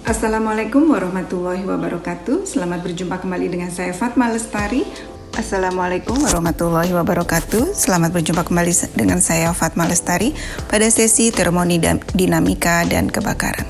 Assalamualaikum warahmatullahi wabarakatuh. Selamat berjumpa kembali dengan saya Fatma Lestari. Assalamualaikum warahmatullahi wabarakatuh. Selamat berjumpa kembali dengan saya Fatma Lestari pada sesi termodinamika dan kebakaran.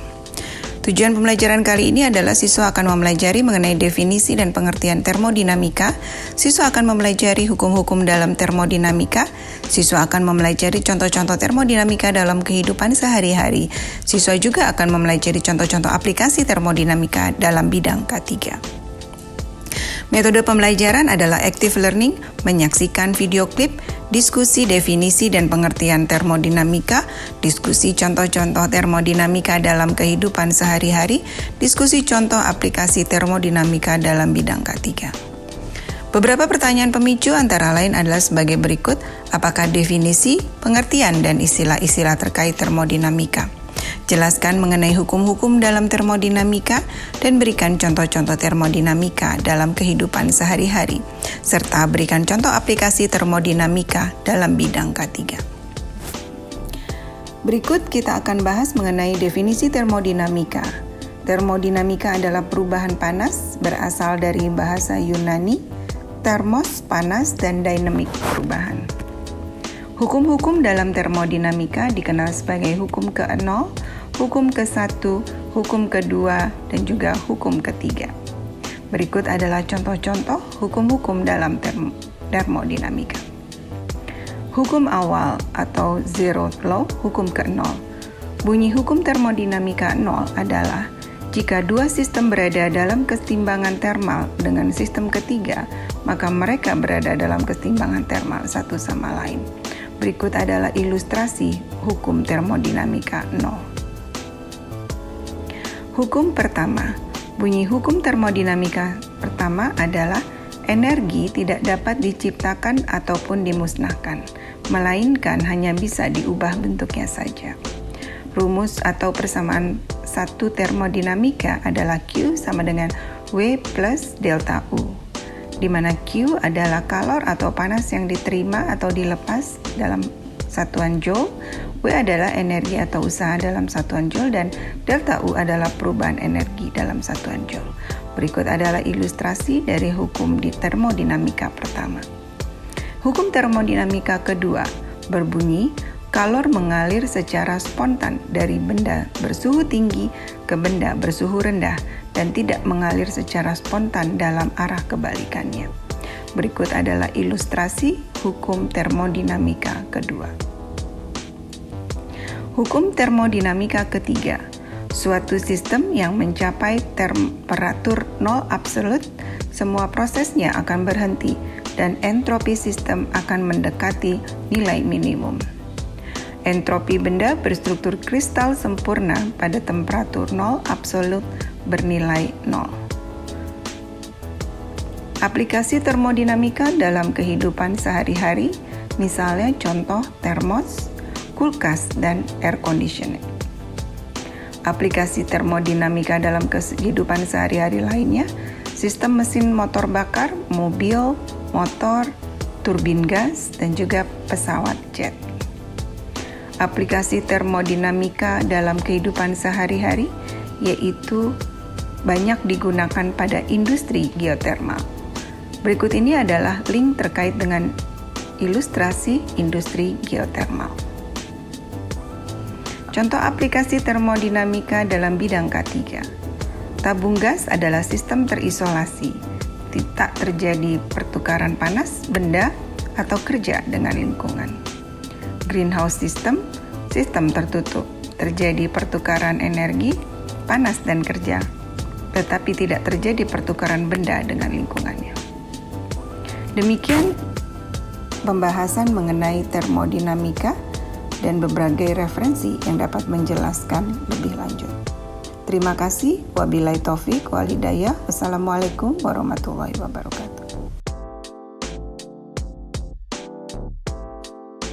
Tujuan pembelajaran kali ini adalah siswa akan mempelajari mengenai definisi dan pengertian termodinamika. Siswa akan mempelajari hukum-hukum dalam termodinamika. Siswa akan mempelajari contoh-contoh termodinamika dalam kehidupan sehari-hari. Siswa juga akan mempelajari contoh-contoh aplikasi termodinamika dalam bidang K3. Metode pembelajaran adalah active learning, menyaksikan video klip, diskusi definisi dan pengertian termodinamika, diskusi contoh-contoh termodinamika dalam kehidupan sehari-hari, diskusi contoh aplikasi termodinamika dalam bidang K3. Beberapa pertanyaan pemicu antara lain adalah sebagai berikut: apakah definisi, pengertian, dan istilah-istilah terkait termodinamika? Jelaskan mengenai hukum-hukum dalam termodinamika dan berikan contoh-contoh termodinamika dalam kehidupan sehari-hari, serta berikan contoh aplikasi termodinamika dalam bidang K3. Berikut kita akan bahas mengenai definisi termodinamika. Termodinamika adalah perubahan panas, berasal dari bahasa Yunani, thermos, panas, dan dynamic, perubahan. Hukum-hukum dalam termodinamika dikenal sebagai hukum ke-0, hukum ke-1, hukum ke-2, dan juga hukum ke-3. Berikut adalah contoh-contoh hukum-hukum dalam termodinamika. Hukum awal atau zero law, hukum ke-0. Bunyi hukum termodinamika 0 adalah jika dua sistem berada dalam keseimbangan termal dengan sistem ketiga, maka mereka berada dalam keseimbangan termal satu sama lain. Berikut adalah ilustrasi hukum termodinamika 0. Hukum pertama. Bunyi hukum termodinamika pertama adalah energi tidak dapat diciptakan ataupun dimusnahkan, melainkan hanya bisa diubah bentuknya saja. Rumus atau persamaan satu termodinamika adalah Q sama dengan W plus delta U, di mana Q adalah kalor atau panas yang diterima atau dilepas dalam satuan joule, W adalah energi atau usaha dalam satuan joule, dan delta U adalah perubahan energi dalam satuan joule. Berikut adalah ilustrasi dari hukum di termodinamika pertama. Hukum termodinamika kedua berbunyi, kalor mengalir secara spontan dari benda bersuhu tinggi ke benda bersuhu rendah dan tidak mengalir secara spontan dalam arah kebalikannya. Berikut adalah ilustrasi hukum termodinamika kedua. Hukum termodinamika ketiga. Suatu sistem yang mencapai temperatur 0 absolut, semua prosesnya akan berhenti dan entropi sistem akan mendekati nilai minimum. Entropi benda berstruktur kristal sempurna pada temperatur 0 absolut bernilai 0. Aplikasi termodinamika dalam kehidupan sehari-hari, misalnya contoh termos, kulkas, dan air conditioning. Aplikasi termodinamika dalam kehidupan sehari-hari lainnya, sistem mesin motor bakar, mobil, motor, turbin gas, dan juga pesawat jet. Aplikasi termodinamika dalam kehidupan sehari-hari yaitu banyak digunakan pada industri geotermal. Berikut ini adalah link terkait dengan ilustrasi industri geotermal. Contoh aplikasi termodinamika dalam bidang K3. Tabung gas adalah sistem terisolasi, tidak terjadi pertukaran panas, benda, atau kerja dengan lingkungan. Greenhouse system, sistem tertutup, terjadi pertukaran energi, panas dan kerja, tetapi tidak terjadi pertukaran benda dengan lingkungannya. Demikian pembahasan mengenai termodinamika dan berbagai referensi yang dapat menjelaskan lebih lanjut. Terima kasih. Wabillahi taufik wal hidayah. Wassalamualaikum warahmatullahi wabarakatuh.